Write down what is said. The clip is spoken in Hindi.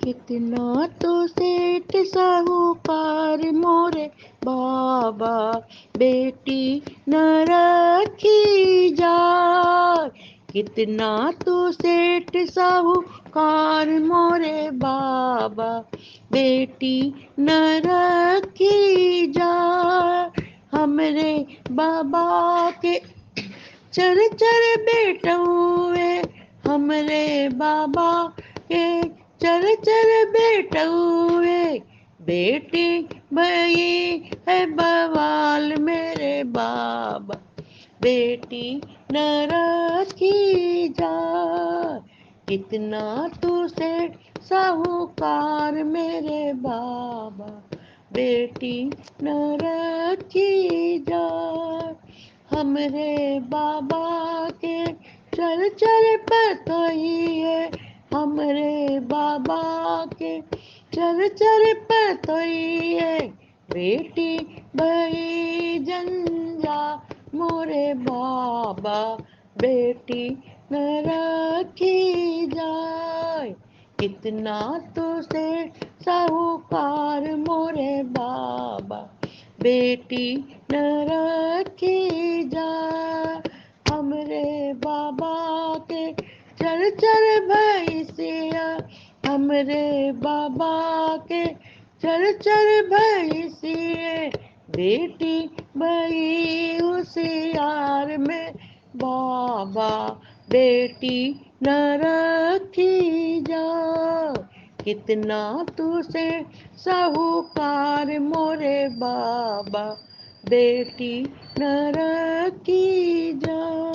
कितना तो सेठ साहूकार मोरे बाबा, बेटी न रखी जाए। कितना तो सेठ साहूकार मोरे बाबा, बेटी न रखी जाए। हमरे बाबा के चर चर बेटुए, हमरे बाबा के चर चर बेटुए। बेटी भई है बवाल मेरे बाबा, बेटी न रखी जाए। कितना तुझे साहूकार मेरे बाबा, बेटी न रखी जाए। हमरे बाबा के चल चल पतोई है, हमरे बाबा के चल चल पतोई है। बेटी भई जंजा मोरे बाबा, बेटी न रखी जाए। कितना तुझे साहूकार मोरे बाबा, बेटी न रखी जाए। हमरे बाबा के चल चल भैंसिया, हमरे बाबा के चल चल भैंसिए। बेटी भई होशियार में बाबा, बेटी न रखी जाए। कितना तुझे साहूकार मोरे बाबा, बेटी न रखी जाए।